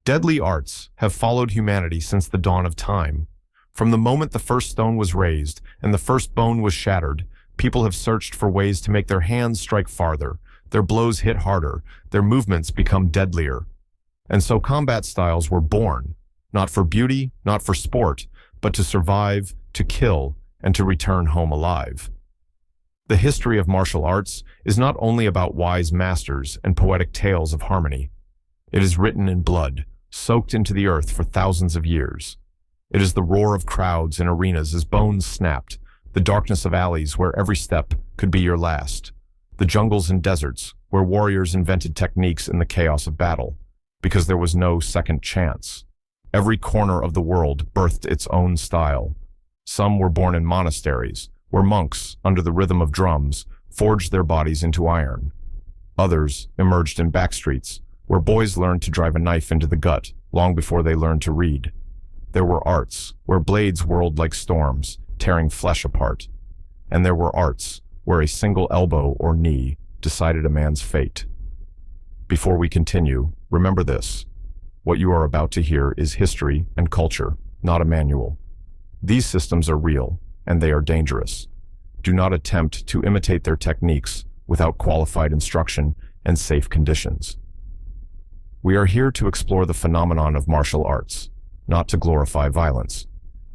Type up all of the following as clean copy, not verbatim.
Deadly arts have followed humanity since the dawn of time. From the moment the first stone was raised and the first bone was shattered, people have searched for ways to make their hands strike farther, their blows hit harder, their movements become deadlier. And so combat styles were born, not for beauty, not for sport, but to survive, to kill, and to return home alive. The history of martial arts is not only about wise masters and poetic tales of harmony. It is written in blood, soaked into the earth for thousands of years. It is the roar of crowds in arenas as bones snapped, the darkness of alleys where every step could be your last, the jungles and deserts where warriors invented techniques in the chaos of battle, because there was no second chance. Every corner of the world birthed its own style. Some were born in monasteries, where monks, under the rhythm of drums, forged their bodies into iron. Others emerged in backstreets, where boys learned to drive a knife into the gut long before they learned to read. There were arts where blades whirled like storms, tearing flesh apart. And there were arts where a single elbow or knee decided a man's fate. Before we continue, remember this. What you are about to hear is history and culture, not a manual. These systems are real, and they are dangerous. Do not attempt to imitate their techniques without qualified instruction and safe conditions. We are here to explore the phenomenon of martial arts, not to glorify violence.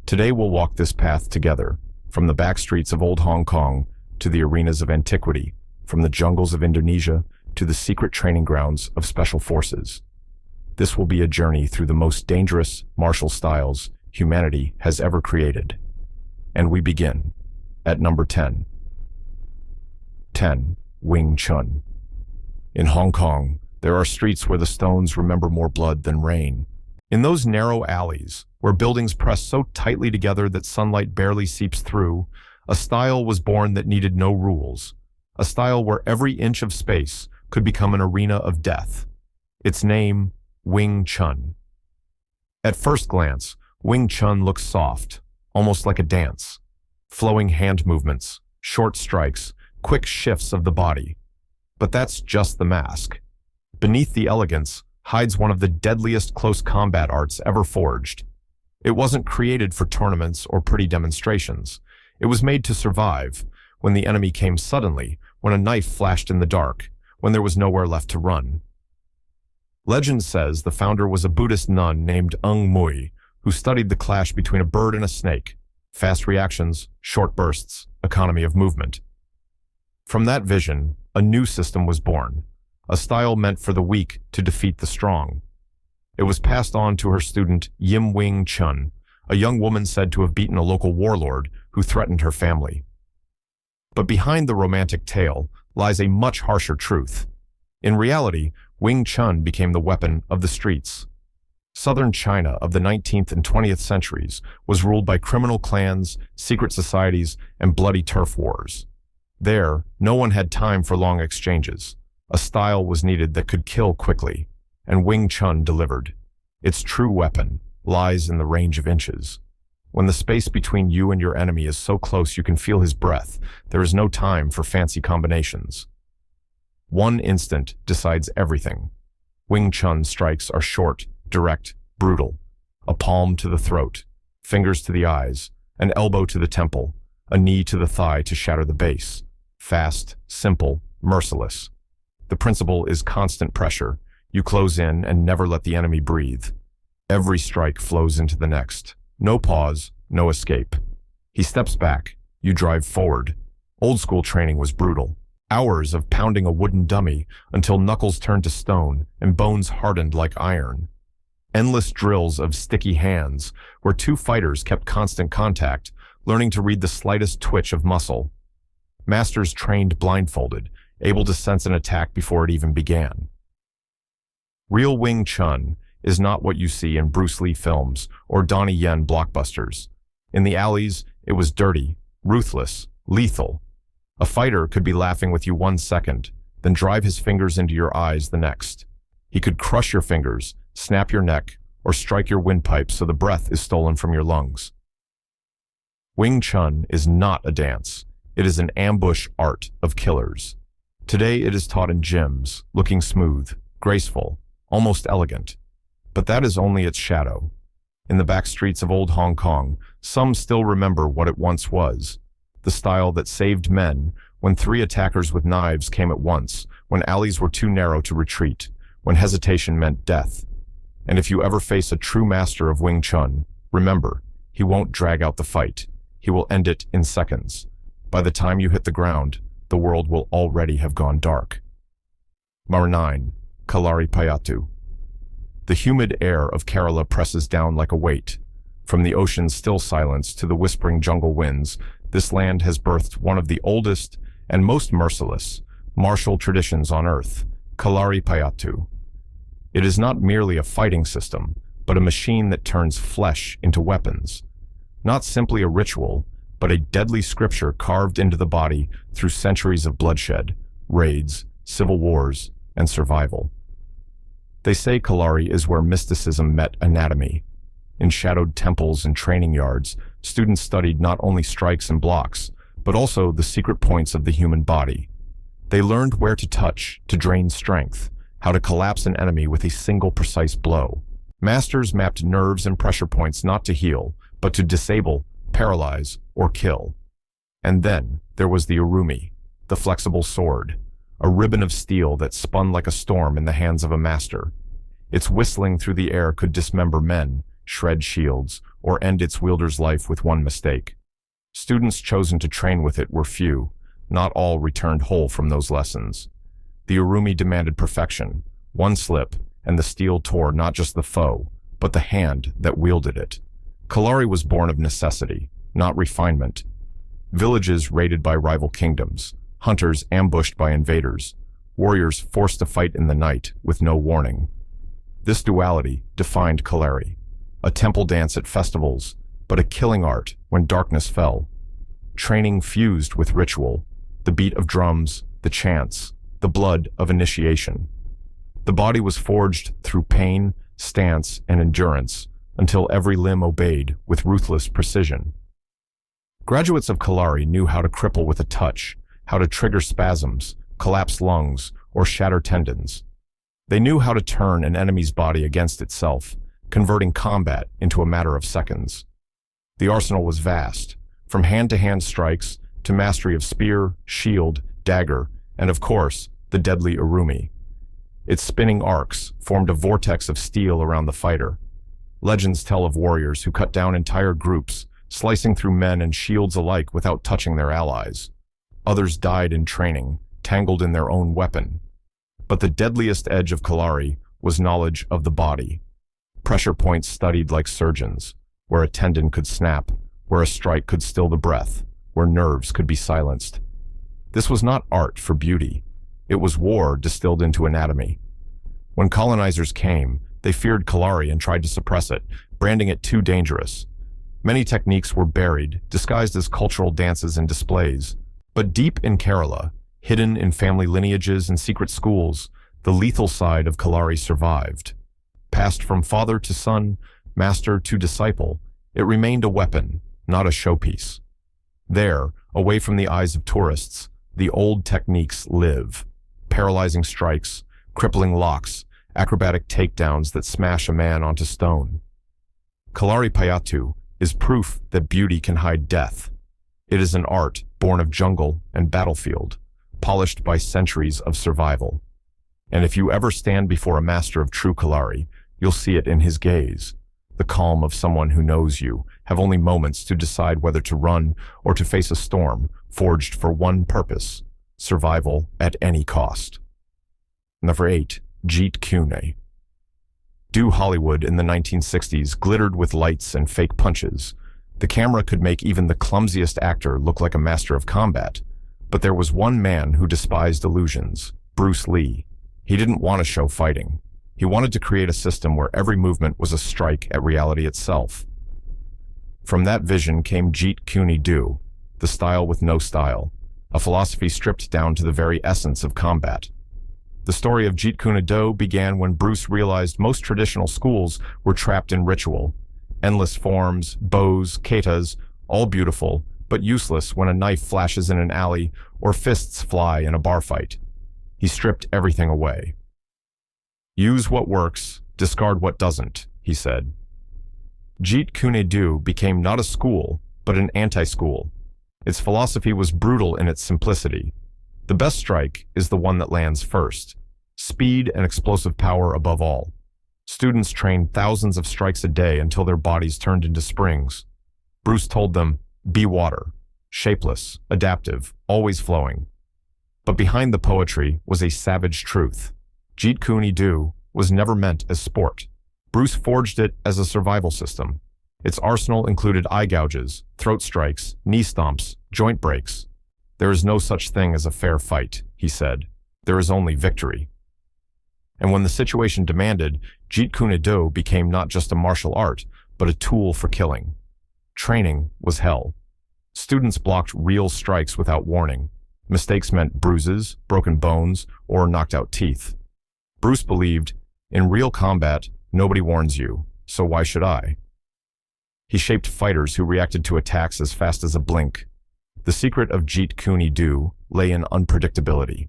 Today we'll walk this path together, from the back streets of old Hong Kong to the arenas of antiquity, from the jungles of Indonesia to the secret training grounds of special forces. This will be a journey through the most dangerous martial styles humanity has ever created. And we begin at number 10. 10. Wing Chun. In Hong Kong, there are streets where the stones remember more blood than rain. In those narrow alleys, where buildings press so tightly together that sunlight barely seeps through, a style was born that needed no rules. A style where every inch of space could become an arena of death. Its name, Wing Chun. At first glance, Wing Chun looks soft, almost like a dance. Flowing hand movements, short strikes, quick shifts of the body. But that's just the mask. Beneath the elegance hides one of the deadliest close combat arts ever forged. It wasn't created for tournaments or pretty demonstrations. It was made to survive, when the enemy came suddenly, when a knife flashed in the dark, when there was nowhere left to run. Legend says the founder was a Buddhist nun named Ng Mui, who studied the clash between a bird and a snake. Fast reactions, short bursts, economy of movement. From that vision, a new system was born, a style meant for the weak to defeat the strong. It was passed on to her student Yim Wing Chun, a young woman said to have beaten a local warlord who threatened her family. But behind the romantic tale lies a much harsher truth. In reality, Wing Chun became the weapon of the streets. Southern China of the 19th and 20th centuries was ruled by criminal clans, secret societies, and bloody turf wars. There, no one had time for long exchanges. A style was needed that could kill quickly, and Wing Chun delivered. Its true weapon lies in the range of inches. When the space between you and your enemy is so close you can feel his breath, there is no time for fancy combinations. One instant decides everything. Wing Chun strikes are short, direct, brutal. A palm to the throat, fingers to the eyes, an elbow to the temple, a knee to the thigh to shatter the base. Fast, simple, merciless. The principle is constant pressure. You close in and never let the enemy breathe. Every strike flows into the next. No pause, no escape. He steps back. You drive forward. Old school training was brutal. Hours of pounding a wooden dummy until knuckles turned to stone and bones hardened like iron. Endless drills of sticky hands where two fighters kept constant contact, learning to read the slightest twitch of muscle. Masters trained blindfolded, able to sense an attack before it even began. Real Wing Chun is not what you see in Bruce Lee films or Donnie Yen blockbusters. In the alleys, it was dirty, ruthless, lethal. A fighter could be laughing with you 1 second, then drive his fingers into your eyes the next. He could crush your fingers, snap your neck, or strike your windpipe so the breath is stolen from your lungs. Wing Chun is not a dance. It is an ambush art of killers. Today it is taught in gyms, looking smooth, graceful, almost elegant. But that is only its shadow. In the back streets of old Hong Kong, some still remember what it once was. The style that saved men when three attackers with knives came at once, when alleys were too narrow to retreat, when hesitation meant death. And if you ever face a true master of Wing Chun, remember, he won't drag out the fight. He will end it in seconds. By the time you hit the ground, the world will already have gone dark. Number 9. Kalari Payattu. The humid air of Kerala presses down like a weight. From the ocean's still silence to the whispering jungle winds, this land has birthed one of the oldest and most merciless martial traditions on earth, Kalari Payattu. It is not merely a fighting system, but a machine that turns flesh into weapons. Not simply a ritual, but a deadly scripture carved into the body through centuries of bloodshed, raids, civil wars, and survival. They say Kalari is where mysticism met anatomy. In shadowed temples and training yards, students studied not only strikes and blocks, but also the secret points of the human body. They learned where to touch, to drain strength, how to collapse an enemy with a single precise blow. Masters mapped nerves and pressure points not to heal, but to disable, paralyze, or kill. And then there was the urumi, the flexible sword, a ribbon of steel that spun like a storm in the hands of a master. Its whistling through the air could dismember men, shred shields, or end its wielder's life with one mistake. Students chosen to train with it were few. Not all returned whole from those lessons. The urumi demanded perfection. One slip, and the steel tore not just the foe, but the hand that wielded it. Kalari was born of necessity, not refinement. Villages raided by rival kingdoms, hunters ambushed by invaders, warriors forced to fight in the night with no warning. This duality defined Kalari, a temple dance at festivals, but a killing art when darkness fell. Training fused with ritual, the beat of drums, the chants, the blood of initiation. The body was forged through pain, stance, and endurance until every limb obeyed with ruthless precision. Graduates of Kalari knew how to cripple with a touch, how to trigger spasms, collapse lungs, or shatter tendons. They knew how to turn an enemy's body against itself, converting combat into a matter of seconds. The arsenal was vast, from hand-to-hand strikes to mastery of spear, shield, dagger, and of course, the deadly urumi. Its spinning arcs formed a vortex of steel around the fighter. Legends tell of warriors who cut down entire groups, slicing through men and shields alike without touching their allies. Others died in training, tangled in their own weapon. But the deadliest edge of Kalari was knowledge of the body. Pressure points studied like surgeons, where a tendon could snap, where a strike could still the breath, where nerves could be silenced. This was not art for beauty. It was war distilled into anatomy. When colonizers came, they feared Kalari and tried to suppress it, branding it too dangerous. Many techniques were buried, disguised as cultural dances and displays. But deep in Kerala, hidden in family lineages and secret schools, the lethal side of Kalari survived. Passed from father to son, master to disciple, it remained a weapon, not a showpiece. There, away from the eyes of tourists, the old techniques live. Paralyzing strikes, crippling locks, acrobatic takedowns that smash a man onto stone. Kalari Payattu is proof that beauty can hide death. It is an art born of jungle and battlefield, polished by centuries of survival. And if you ever stand before a master of true Kalari, you'll see it in his gaze, the calm of someone who knows you, have only moments to decide whether to run or to face a storm, forged for one purpose, survival at any cost. Number 8. Jeet Kune Do. Hollywood in the 1960s glittered with lights and fake punches. The camera could make even the clumsiest actor look like a master of combat. But there was one man who despised illusions, Bruce Lee. He didn't want to show fighting. He wanted to create a system where every movement was a strike at reality itself. From that vision came Jeet Kune Do, the style with no style, a philosophy stripped down to the very essence of combat. The story of Jeet Kune Do began when Bruce realized most traditional schools were trapped in ritual. Endless forms, bows, katas, all beautiful, but useless when a knife flashes in an alley or fists fly in a bar fight. He stripped everything away. Use what works, Discard what doesn't, he said. Jeet Kune Do became not a school, but an anti-school. Its philosophy was brutal in its simplicity. The best strike is the one that lands first. Speed and explosive power above all. Students trained thousands of strikes a day until their bodies turned into springs. Bruce told them, be water, shapeless, adaptive, always flowing. But behind the poetry was a savage truth. Jeet Kune Do was never meant as sport. Bruce forged it as a survival system. Its arsenal included eye gouges, throat strikes, knee stomps, joint breaks. There is no such thing as a fair fight, he said. There is only victory. And when the situation demanded, Jeet Kune Do became not just a martial art, but a tool for killing. Training was hell. Students blocked real strikes without warning. Mistakes meant bruises, broken bones, or knocked out teeth. Bruce believed, in real combat, nobody warns you, so why should I? He shaped fighters who reacted to attacks as fast as a blink. The secret of Jeet Kune Do lay in unpredictability.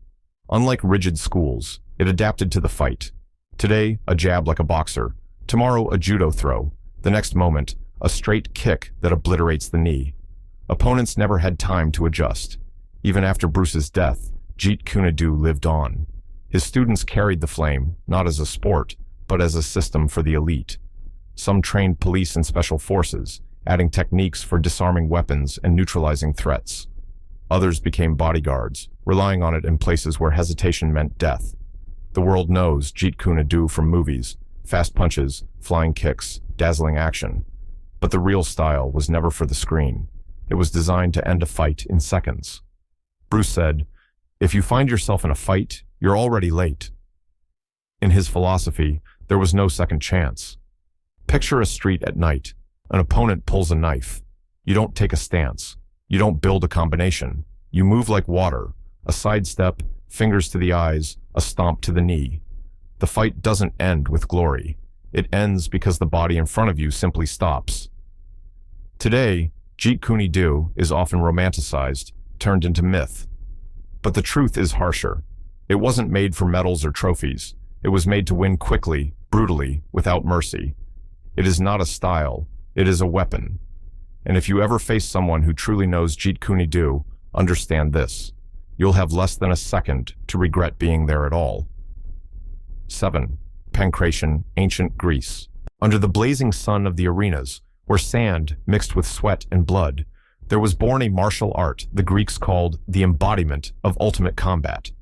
Unlike rigid schools, it adapted to the fight. Today, a jab like a boxer. Tomorrow, a judo throw. The next moment, a straight kick that obliterates the knee. Opponents never had time to adjust. Even after Bruce's death, Jeet Kune Do lived on. His students carried the flame, not as a sport, but as a system for the elite. Some trained police and special forces, adding techniques for disarming weapons and neutralizing threats. Others became bodyguards, relying on it in places where hesitation meant death. The world knows Jeet Kune Do from movies, fast punches, flying kicks, dazzling action. But the real style was never for the screen. It was designed to end a fight in seconds. Bruce said, if you find yourself in a fight, you're already late. In his philosophy, there was no second chance. Picture a street at night. An opponent pulls a knife. You don't take a stance. You don't build a combination. You move like water. A sidestep, fingers to the eyes, a stomp to the knee. The fight doesn't end with glory. It ends because the body in front of you simply stops. Today, Jeet Kune Do is often romanticized, turned into myth. But the truth is harsher. It wasn't made for medals or trophies. It was made to win quickly, brutally, without mercy. It is not a style, it is a weapon. And if you ever face someone who truly knows Jeet Kune Do, understand this. You'll have less than a second to regret being there at all. 7. Pancration, ancient Greece. Under the blazing sun of the arenas, where sand mixed with sweat and blood, there was born a martial art the Greeks called the embodiment of ultimate combat.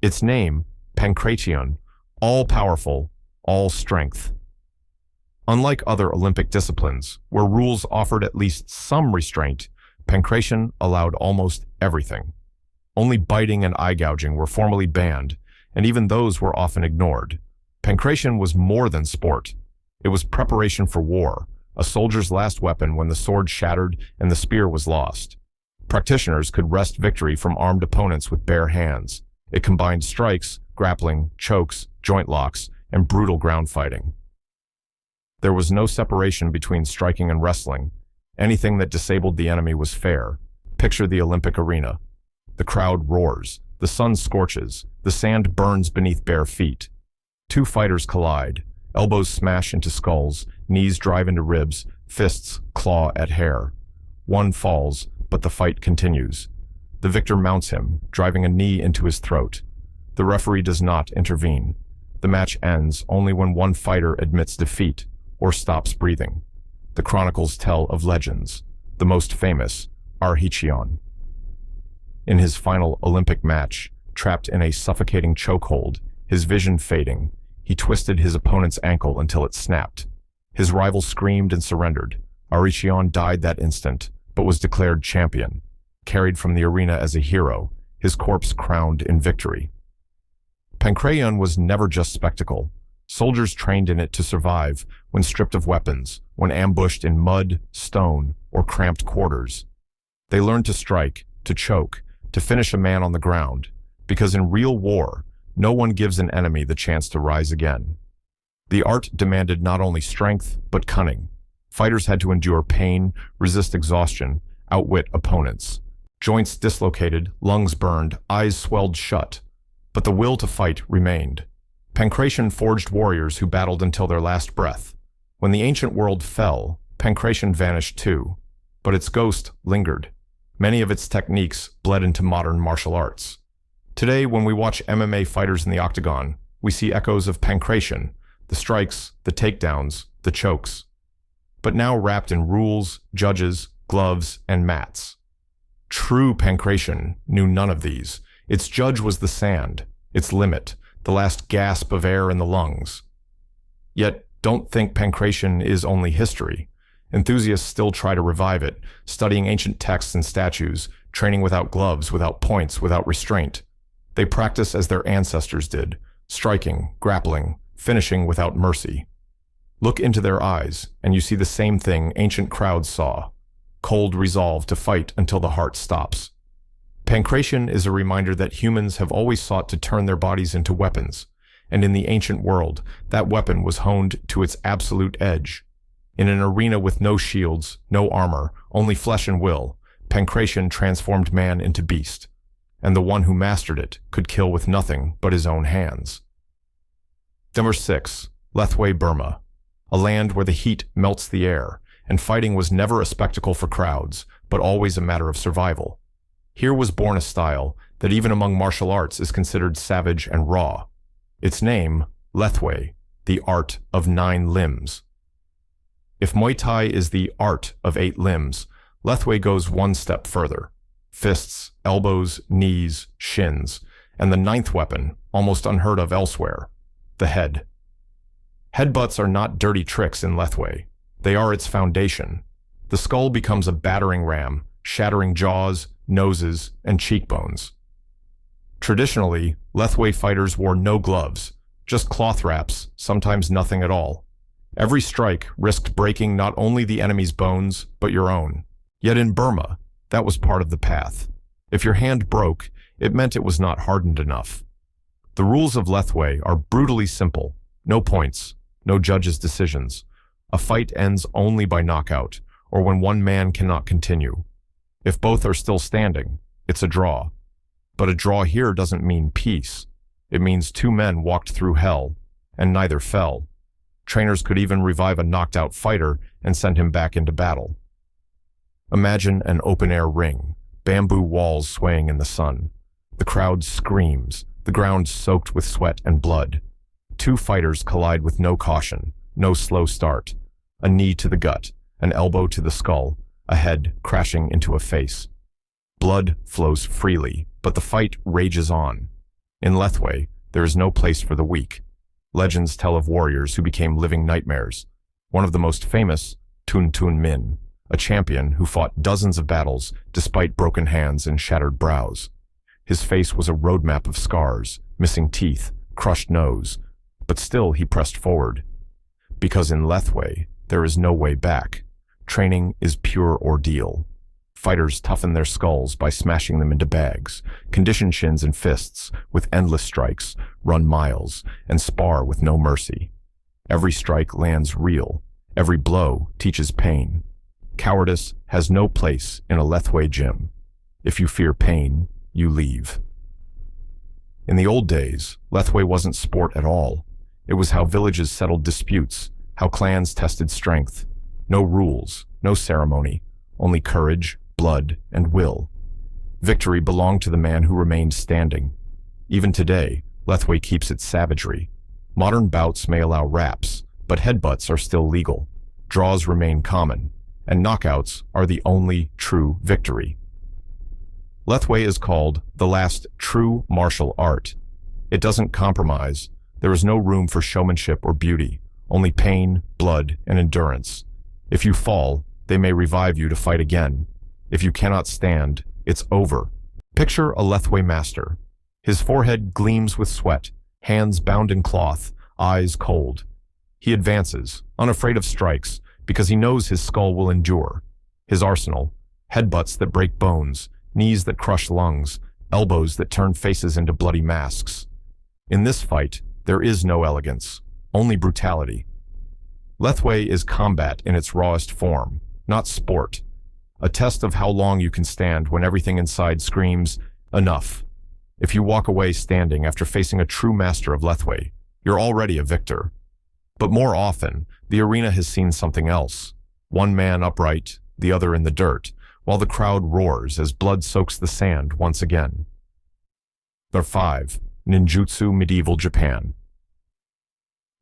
Its name, Pankration, all-powerful, all-strength. Unlike other Olympic disciplines, where rules offered at least some restraint, Pancration allowed almost everything. Only biting and eye gouging were formally banned, and even those were often ignored. Pancration was more than sport. It was preparation for war, a soldier's last weapon when the sword shattered and the spear was lost. Practitioners could wrest victory from armed opponents with bare hands. It combined strikes, grappling, chokes, joint locks, and brutal ground fighting. There was no separation between striking and wrestling. Anything that disabled the enemy was fair. Picture the Olympic arena. The crowd roars, the sun scorches, the sand burns beneath bare feet. Two fighters collide. Elbows smash into skulls, knees drive into ribs, fists claw at hair. One falls, but the fight continues. The victor mounts him, driving a knee into his throat. The referee does not intervene. The match ends only when one fighter admits defeat or stops breathing. The chronicles tell of legends, the most famous, Arhichion. In his final Olympic match, trapped in a suffocating chokehold, his vision fading, he twisted his opponent's ankle until it snapped. His rival screamed and surrendered. Arhichion died that instant, but was declared champion, carried from the arena as a hero, his corpse crowned in victory. Pancration was never just spectacle. Soldiers trained in it to survive when stripped of weapons, when ambushed in mud, stone, or cramped quarters. They learned to strike, to choke, to finish a man on the ground, because in real war, no one gives an enemy the chance to rise again. The art demanded not only strength, but cunning. Fighters had to endure pain, resist exhaustion, outwit opponents. Joints dislocated, lungs burned, eyes swelled shut. But the will to fight remained. Pancration forged warriors who battled until their last breath. When the ancient world fell, Pancration vanished too, but its ghost lingered. Many of its techniques bled into modern martial arts. Today, when we watch MMA fighters in the octagon, we see echoes of Pancration, the strikes, the takedowns, the chokes. But now wrapped in rules, judges, gloves, and mats. True Pancration knew none of these. Its judge was the sand, its limit, the last gasp of air in the lungs. Yet, don't think Pancration is only history. Enthusiasts still try to revive it, studying ancient texts and statues, training without gloves, without points, without restraint. They practice as their ancestors did, striking, grappling, finishing without mercy. Look into their eyes, and you see the same thing ancient crowds saw: cold resolve to fight until the heart stops. Pancration is a reminder that humans have always sought to turn their bodies into weapons, and in the ancient world, that weapon was honed to its absolute edge. In an arena with no shields, no armor, only flesh and will, Pancration transformed man into beast, and the one who mastered it could kill with nothing but his own hands. Number 6. Lethwei, Burma. A land where the heat melts the air, and fighting was never a spectacle for crowds, but always a matter of survival. Here was born a style that even among martial arts is considered savage and raw. Its name, Lethwei, the art of 9 limbs. If Muay Thai is the art of 8 limbs, Lethwei goes one step further. Fists, elbows, knees, shins, and the 9th weapon, almost unheard of elsewhere, the head. Headbutts are not dirty tricks in Lethwei. They are its foundation. The skull becomes a battering ram, shattering jaws, noses, and cheekbones. Traditionally, Lethwei fighters wore no gloves, just cloth wraps, sometimes nothing at all. Every strike risked breaking not only the enemy's bones, but your own. Yet in Burma, that was part of the path. If your hand broke, it meant it was not hardened enough. The rules of Lethwei are brutally simple: no points, no judges' decisions. A fight ends only by knockout, or when one man cannot continue. If both are still standing, it's a draw. But a draw here doesn't mean peace. It means 2 men walked through hell, and neither fell. Trainers could even revive a knocked-out fighter and send him back into battle. Imagine an open-air ring, bamboo walls swaying in the sun. The crowd screams, the ground soaked with sweat and blood. 2 fighters collide with no caution, no slow start. A knee to the gut, an elbow to the skull, a head crashing into a face. Blood flows freely, but the fight rages on. In Lethwei, there is no place for the weak. Legends tell of warriors who became living nightmares. One of the most famous, Tun Tun Min, a champion who fought dozens of battles despite broken hands and shattered brows. His face was a roadmap of scars, missing teeth, crushed nose, but still he pressed forward. Because in Lethwei, there is no way back. Training is pure ordeal. Fighters toughen their skulls by smashing them into bags, condition shins and fists with endless strikes, run miles, and spar with no mercy. Every strike lands real. Every blow teaches pain. Cowardice has no place in a Lethwei gym. If you fear pain, you leave. In the old days, Lethwei wasn't sport at all. It was how villages settled disputes, how clans tested strength. No rules, no ceremony, only courage, blood, and will. Victory belonged to the man who remained standing. Even today, Lethwei keeps its savagery. Modern bouts may allow wraps, but headbutts are still legal. Draws remain common, and knockouts are the only true victory. Lethwei is called the last true martial art. It doesn't compromise. There is no room for showmanship or beauty, only pain, blood, and endurance. If you fall, they may revive you to fight again. If you cannot stand, it's over. Picture a Lethwei master. His forehead gleams with sweat, hands bound in cloth, eyes cold. He advances, unafraid of strikes, because he knows his skull will endure. His arsenal: headbutts that break bones, knees that crush lungs, elbows that turn faces into bloody masks. In this fight, there is no elegance, only brutality. Lethwei is combat in its rawest form, not sport. A test of how long you can stand when everything inside screams, enough. If you walk away standing after facing a true master of Lethwei, you're already a victor. But more often, the arena has seen something else. One man upright, the other in the dirt, while the crowd roars as blood soaks the sand once again. Number 5. Ninjutsu Medieval Japan.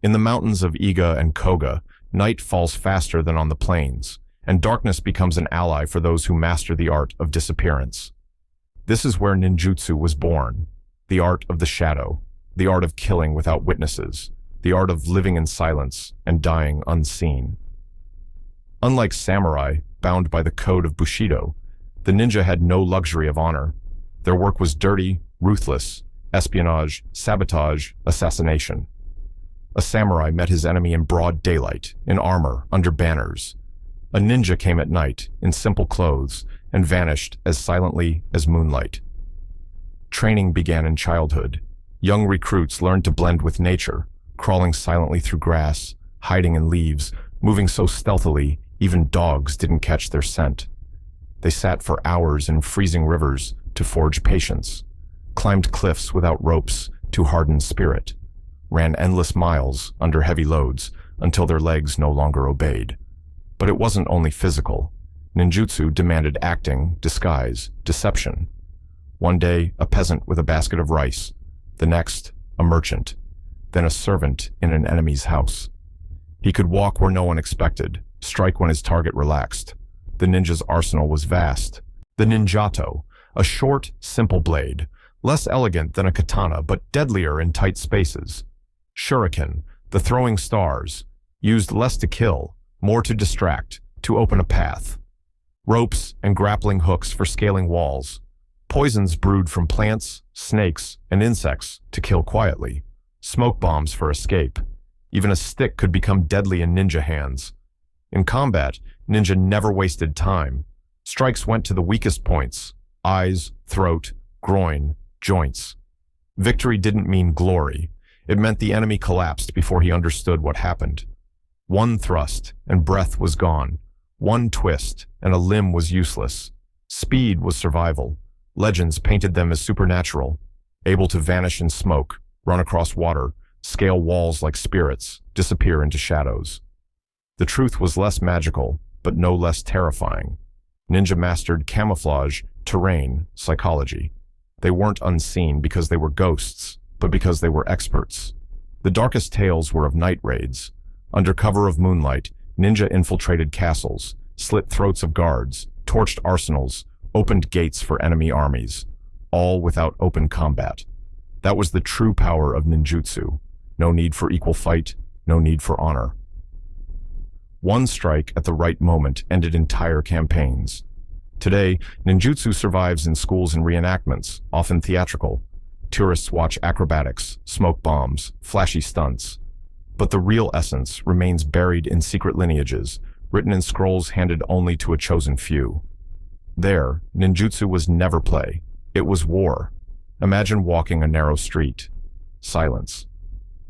In the mountains of Iga and Koga, night falls faster than on the plains, and darkness becomes an ally for those who master the art of disappearance. This is where ninjutsu was born, the art of the shadow, the art of killing without witnesses, the art of living in silence and dying unseen. Unlike samurai, bound by the code of Bushido, the ninja had no luxury of honor. Their work was dirty, ruthless, espionage, sabotage, assassination. A samurai met his enemy in broad daylight, in armor, under banners. A ninja came at night, in simple clothes, and vanished as silently as moonlight. Training began in childhood. Young recruits learned to blend with nature, crawling silently through grass, hiding in leaves, moving so stealthily even dogs didn't catch their scent. They sat for hours in freezing rivers to forge patience, climbed cliffs without ropes to harden spirit, ran endless miles under heavy loads until their legs no longer obeyed. But it wasn't only physical. Ninjutsu demanded acting, disguise, deception. One day, a peasant with a basket of rice. The next, a merchant. Then a servant in an enemy's house. He could walk where no one expected, strike when his target relaxed. The ninja's arsenal was vast. The ninjato, a short, simple blade, less elegant than a katana but deadlier in tight spaces. Shuriken, the throwing stars, used less to kill, more to distract, to open a path. Ropes and grappling hooks for scaling walls. Poisons brewed from plants, snakes, and insects to kill quietly. Smoke bombs for escape. Even a stick could become deadly in ninja hands. In combat, ninja never wasted time. Strikes went to the weakest points: eyes, throat, groin, joints. Victory didn't mean glory. It meant the enemy collapsed before he understood what happened. One thrust, and breath was gone. One twist, and a limb was useless. Speed was survival. Legends painted them as supernatural, able to vanish in smoke, run across water, scale walls like spirits, disappear into shadows. The truth was less magical, but no less terrifying. Ninja mastered camouflage, terrain, psychology. They weren't unseen because they were ghosts, but because they were experts. The darkest tales were of night raids. Under cover of moonlight, ninja infiltrated castles, slit throats of guards, torched arsenals, opened gates for enemy armies, all without open combat. That was the true power of ninjutsu. No need for equal fight, no need for honor. One strike at the right moment ended entire campaigns. Today, ninjutsu survives in schools and reenactments, often theatrical. Tourists watch acrobatics, smoke bombs, flashy stunts. But the real essence remains buried in secret lineages, written in scrolls handed only to a chosen few. There, ninjutsu was never play. It was war. Imagine walking a narrow street. Silence.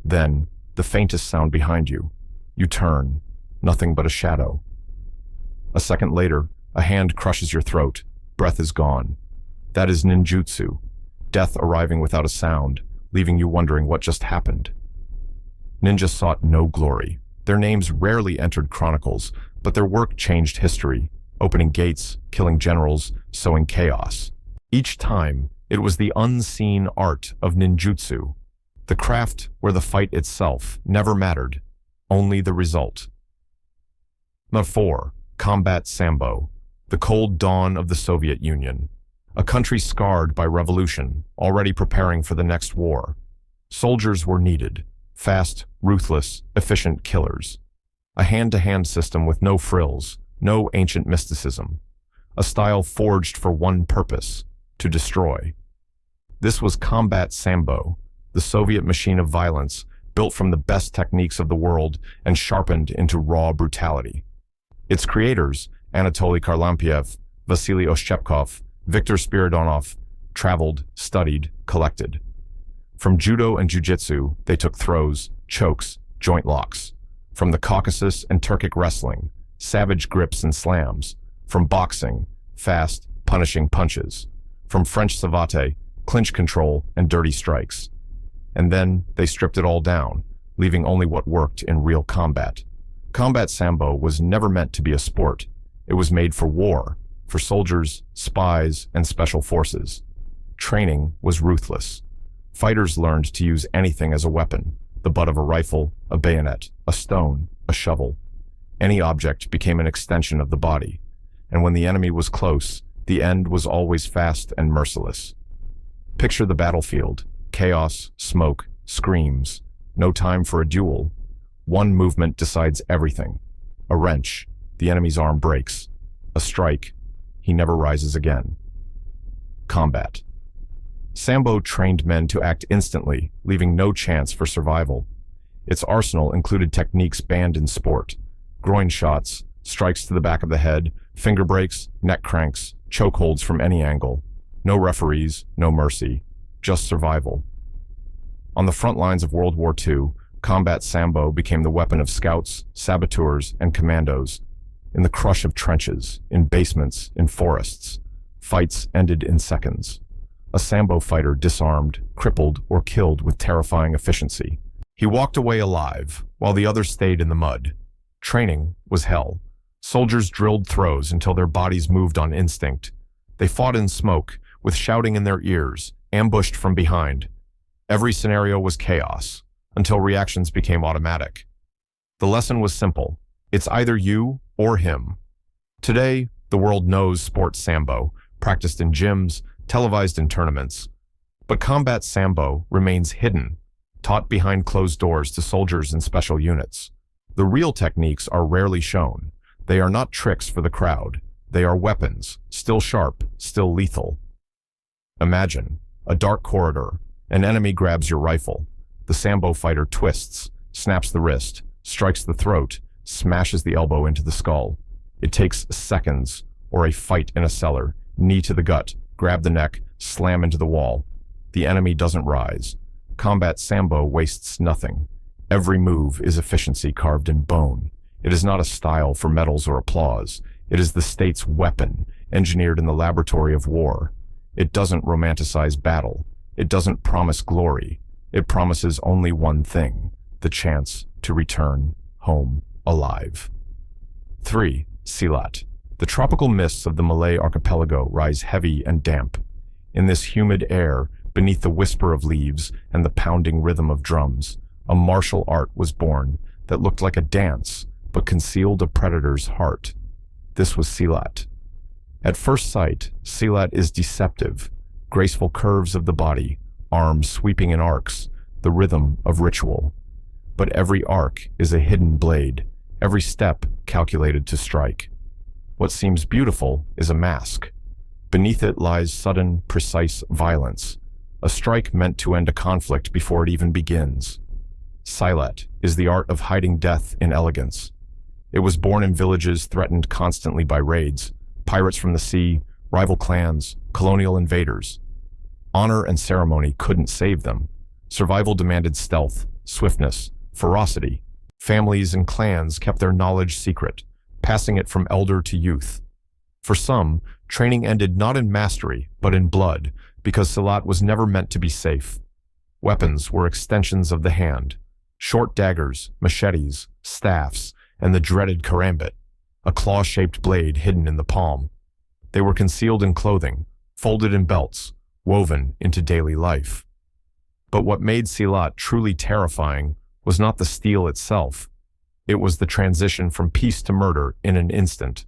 Then, the faintest sound behind you. You turn. Nothing but a shadow. A second later, a hand crushes your throat. Breath is gone. That is ninjutsu. Death arriving without a sound, leaving you wondering what just happened. Ninjas sought no glory. Their names rarely entered chronicles, but their work changed history, opening gates, killing generals, sowing chaos. Each time, it was the unseen art of ninjutsu, the craft where the fight itself never mattered, only the result. Number 4. Combat Sambo, the cold dawn of the Soviet Union. A country scarred by revolution, already preparing for the next war. Soldiers were needed, fast, ruthless, efficient killers. A hand-to-hand system with no frills, no ancient mysticism. A style forged for one purpose: to destroy. This was Combat Sambo, the Soviet machine of violence, built from the best techniques of the world and sharpened into raw brutality. Its creators, Anatoly Kharlampiev, Vasily Oshchepkov, Viktor Spiridonov, traveled, studied, collected. From judo and jiu-jitsu, they took throws, chokes, joint locks. From the Caucasus and Turkic wrestling, savage grips and slams. From boxing, fast, punishing punches. From French savate, clinch control and dirty strikes. and then they stripped it all down, leaving only what worked in real combat. Combat Sambo was never meant to be a sport. It was made for war, for soldiers, spies, and special forces. Training was ruthless. Fighters learned to use anything as a weapon: the butt of a rifle, a bayonet, a stone, a shovel. Any object became an extension of the body, and when the enemy was close, the end was always fast and merciless. Picture the battlefield: chaos, smoke, screams. No time for a duel. One movement decides everything. A wrench, the enemy's arm breaks. A strike, he never rises again. Combat. Sambo trained men to act instantly, leaving no chance for survival. Its arsenal included techniques banned in sport: groin shots, strikes to the back of the head, finger breaks, neck cranks, chokeholds from any angle. No referees, no mercy, just survival. On the front lines of World War II, combat Sambo became the weapon of scouts, saboteurs, and commandos. In the crush of trenches, in basements, in forests, fights ended in seconds. A Sambo fighter disarmed, crippled, or killed with terrifying efficiency. He walked away alive, while the others stayed in the mud. Training was hell. Soldiers drilled throws until their bodies moved on instinct. They fought in smoke, with shouting in their ears, ambushed from behind. Every scenario was chaos, until reactions became automatic. The lesson was simple: it's either you or him. Today, the world knows sports Sambo, practiced in gyms, televised in tournaments. But combat Sambo remains hidden, taught behind closed doors to soldiers and special units. The real techniques are rarely shown. They are not tricks for the crowd. They are weapons, still sharp, still lethal. Imagine a dark corridor. An enemy grabs your rifle. The Sambo fighter twists, snaps the wrist, strikes the throat, smashes the elbow into the skull. It takes seconds, or a fight in a cellar: knee to the gut, grab the neck, slam into the wall. The enemy doesn't rise. Combat Sambo wastes nothing. Every move is efficiency carved in bone. It is not a style for medals or applause. It is the state's weapon, engineered in the laboratory of war. It doesn't romanticize battle. It doesn't promise glory. It promises only one thing: the chance to return home alive. 3. Silat. The tropical mists of the Malay archipelago rise heavy and damp. In this humid air, beneath the whisper of leaves and the pounding rhythm of drums, a martial art was born that looked like a dance, but concealed a predator's heart. This was Silat. At first sight, Silat is deceptive: graceful curves of the body, arms sweeping in arcs, the rhythm of ritual. But every arc is a hidden blade, every step calculated to strike. What seems beautiful is a mask. Beneath it lies sudden, precise violence, a strike meant to end a conflict before it even begins. Silat is the art of hiding death in elegance. It was born in villages threatened constantly by raids, pirates from the sea, rival clans, colonial invaders. Honor and ceremony couldn't save them. Survival demanded stealth, swiftness, ferocity. Families and clans kept their knowledge secret, passing it from elder to youth. For some, training ended not in mastery, but in blood, because Silat was never meant to be safe. Weapons were extensions of the hand: short daggers, machetes, staffs, and the dreaded karambit, a claw-shaped blade hidden in the palm. They were concealed in clothing, folded in belts, woven into daily life. But what made Silat truly terrifying was not the steel itself. It was the transition from peace to murder in an instant.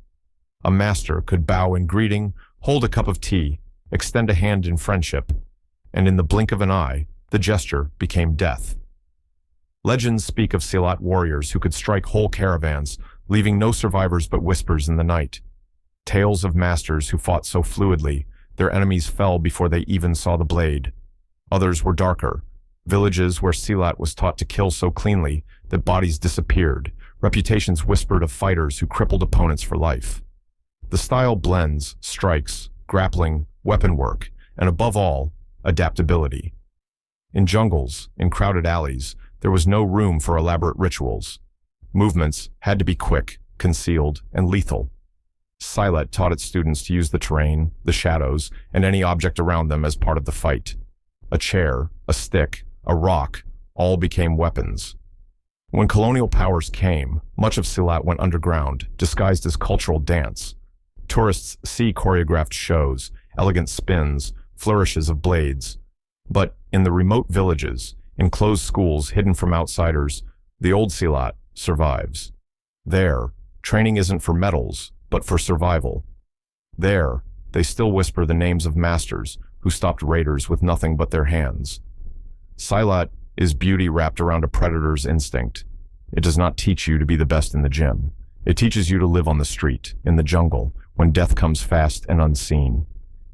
A master could bow in greeting, hold a cup of tea, extend a hand in friendship, and in the blink of an eye, the gesture became death. Legends speak of Silat warriors who could strike whole caravans, leaving no survivors but whispers in the night. Tales of masters who fought so fluidly, their enemies fell before they even saw the blade. Others were darker. Villages where Silat was taught to kill so cleanly that bodies disappeared. Reputations whispered of fighters who crippled opponents for life. The style blends strikes, grappling, weapon work, and above all, adaptability. In jungles, in crowded alleys, there was no room for elaborate rituals. Movements had to be quick, concealed, and lethal. Silat taught its students to use the terrain, the shadows, and any object around them as part of the fight. A chair, a stick, a rock, all became weapons. When colonial powers came, much of Silat went underground, disguised as cultural dance. Tourists see choreographed shows, elegant spins, flourishes of blades. But in the remote villages, in closed schools hidden from outsiders, the old Silat survives. There, training isn't for medals, but for survival. There, they still whisper the names of masters who stopped raiders with nothing but their hands. Silat is beauty wrapped around a predator's instinct. It does not teach you to be the best in the gym. It teaches you to live on the street, in the jungle, when death comes fast and unseen.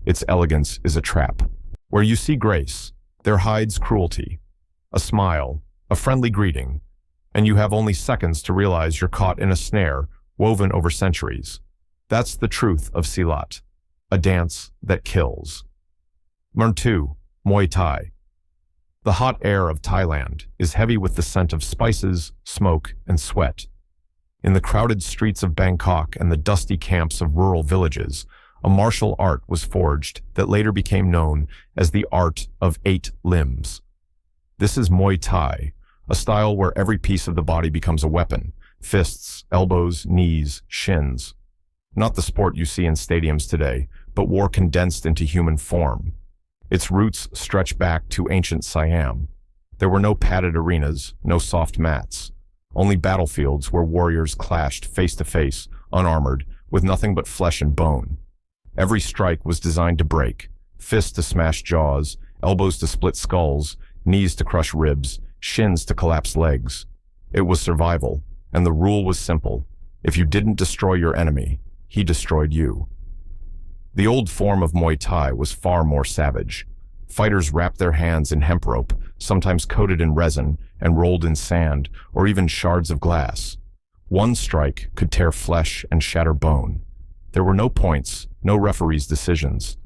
Its elegance is a trap. Where you see grace, there hides cruelty. A smile, a friendly greeting, and you have only seconds to realize you're caught in a snare woven over centuries. That's the truth of Silat, a dance that kills. Learn 2. Muay Thai. The hot air of Thailand is heavy with the scent of spices, smoke, and sweat. In the crowded streets of Bangkok and the dusty camps of rural villages, a martial art was forged that later became known as the art of 8 limbs. This is Muay Thai, a style where every piece of the body becomes a weapon: fists, elbows, knees, shins. Not the sport you see in stadiums today, but war condensed into human form. Its roots stretch back to ancient Siam. There were no padded arenas, no soft mats. Only battlefields where warriors clashed face to face, unarmored, with nothing but flesh and bone. Every strike was designed to break: fists to smash jaws, elbows to split skulls, knees to crush ribs, shins to collapse legs. It was survival, and the rule was simple: if you didn't destroy your enemy, he destroyed you. The old form of Muay Thai was far more savage. Fighters wrapped their hands in hemp rope, sometimes coated in resin and rolled in sand or even shards of glass. One strike could tear flesh and shatter bone. There were no points, no referees' decisions.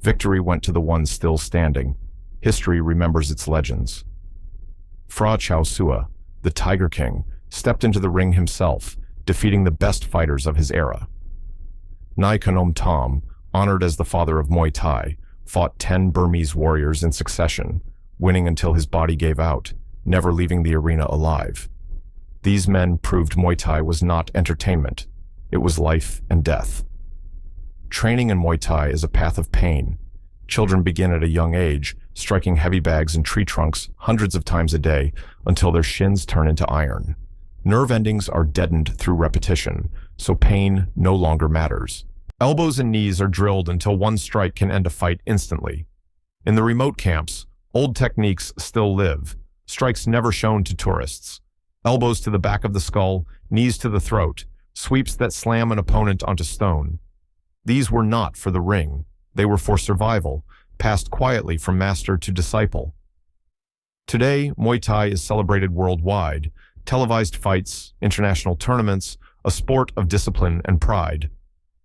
Victory went to the one still standing. History remembers its legends. Fra Chao Sua, the Tiger King, stepped into the ring himself, defeating the best fighters of his era. Nai Konom Tom, honored as the father of Muay Thai, fought 10 Burmese warriors in succession, winning until his body gave out, never leaving the arena alive. These men proved Muay Thai was not entertainment. It was life and death. Training in Muay Thai is a path of pain. Children begin at a young age, striking heavy bags and tree trunks hundreds of times a day until their shins turn into iron. Nerve endings are deadened through repetition, so pain no longer matters. Elbows and knees are drilled until one strike can end a fight instantly. In the remote camps, old techniques still live, strikes never shown to tourists. Elbows to the back of the skull, knees to the throat, sweeps that slam an opponent onto stone. These were not for the ring. They were for survival, passed quietly from master to disciple. Today, Muay Thai is celebrated worldwide: televised fights, international tournaments, a sport of discipline and pride.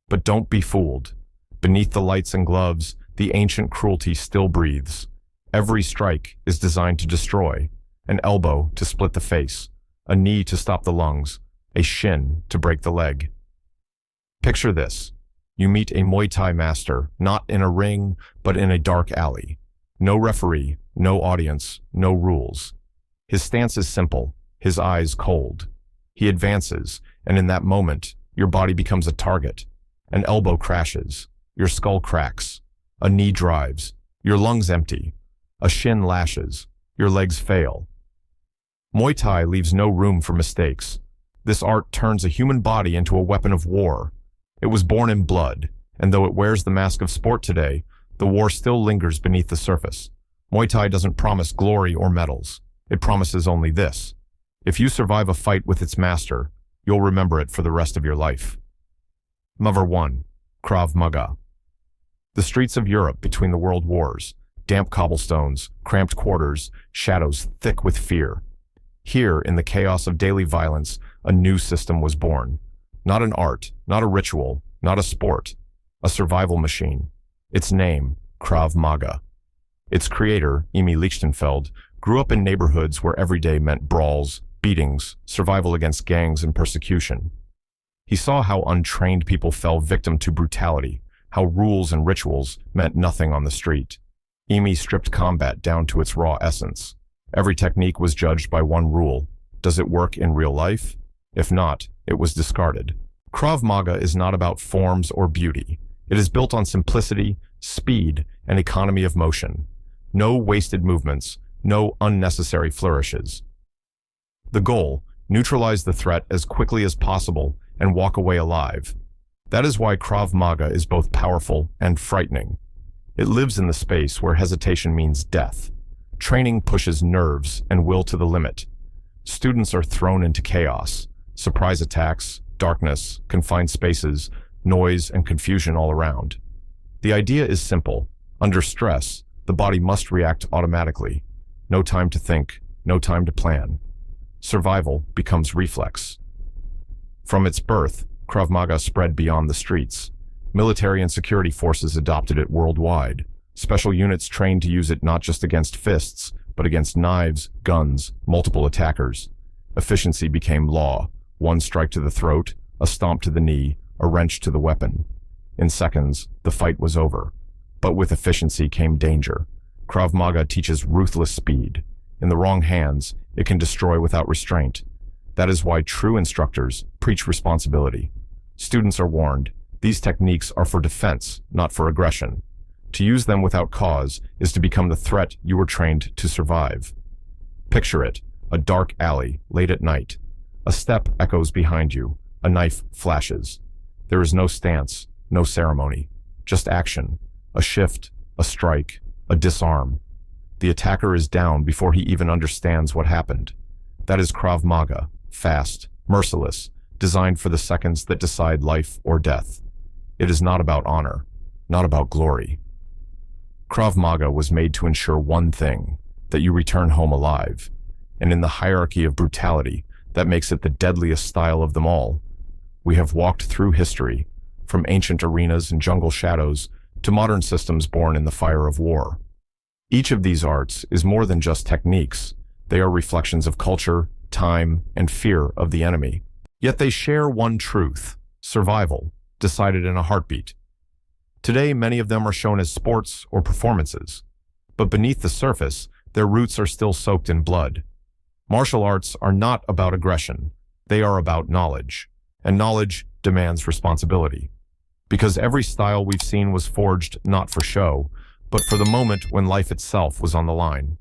But don't be fooled. Beneath the lights and gloves, the ancient cruelty still breathes. Every strike is designed to destroy: an elbow to split the face, a knee to stop the lungs, a shin to break the leg. Picture this. You meet a Muay Thai master, not in a ring, but in a dark alley. No referee, no audience, no rules. His stance is simple, his eyes cold. He advances, and in that moment, your body becomes a target. An elbow crashes, your skull cracks, a knee drives, your lungs empty, a shin lashes, your legs fail. Muay Thai leaves no room for mistakes. This art turns a human body into a weapon of war. It was born in blood, and though it wears the mask of sport today, the war still lingers beneath the surface. Muay Thai doesn't promise glory or medals. It promises only this: if you survive a fight with its master, you'll remember it for the rest of your life. Number 1. Krav Maga. The streets of Europe between the world wars, damp cobblestones, cramped quarters, shadows thick with fear. Here, in the chaos of daily violence, a new system was born. Not an art, not a ritual, not a sport, a survival machine. Its name, Krav Maga. Its creator, Emil Lichtenfeld, grew up in neighborhoods where every day meant brawls, beatings, survival against gangs and persecution. He saw how untrained people fell victim to brutality, how rules and rituals meant nothing on the street. Emi stripped combat down to its raw essence. Every technique was judged by one rule. Does it work in real life? If not, it was discarded. Krav Maga is not about forms or beauty. It is built on simplicity, speed, and economy of motion. No wasted movements, no unnecessary flourishes. The goal: neutralize the threat as quickly as possible and walk away alive. That is why Krav Maga is both powerful and frightening. It lives in the space where hesitation means death. Training pushes nerves and will to the limit. Students are thrown into chaos, surprise attacks, darkness, confined spaces, noise, and confusion all around. The idea is simple. Under stress, the body must react automatically. No time to think, no time to plan. Survival becomes reflex. From its birth, Krav Maga spread beyond the streets. Military and security forces adopted it worldwide. Special units trained to use it not just against fists, but against knives, guns, multiple attackers. Efficiency became law. One strike to the throat, a stomp to the knee, a wrench to the weapon. In seconds, the fight was over. But with efficiency came danger. Krav Maga teaches ruthless speed. In the wrong hands, it can destroy without restraint. That is why true instructors preach responsibility. Students are warned, these techniques are for defense, not for aggression. To use them without cause is to become the threat you were trained to survive. Picture it, a dark alley, late at night. A step echoes behind you, a knife flashes. There is no stance, no ceremony, just action, a shift, a strike, a disarm. The attacker is down before he even understands what happened. That is Krav Maga, fast, merciless, designed for the seconds that decide life or death. It is not about honor, not about glory. Krav Maga was made to ensure one thing, that you return home alive. And in the hierarchy of brutality, that makes it the deadliest style of them all. We have walked through history, from ancient arenas and jungle shadows to modern systems born in the fire of war. Each of these arts is more than just techniques. They are reflections of culture, time, and fear of the enemy. Yet they share one truth: survival, decided in a heartbeat. Today, many of them are shown as sports or performances. But beneath the surface, their roots are still soaked in blood. Martial arts are not about aggression. They are about knowledge. And knowledge demands responsibility. Because every style we've seen was forged not for show, but for the moment when life itself was on the line.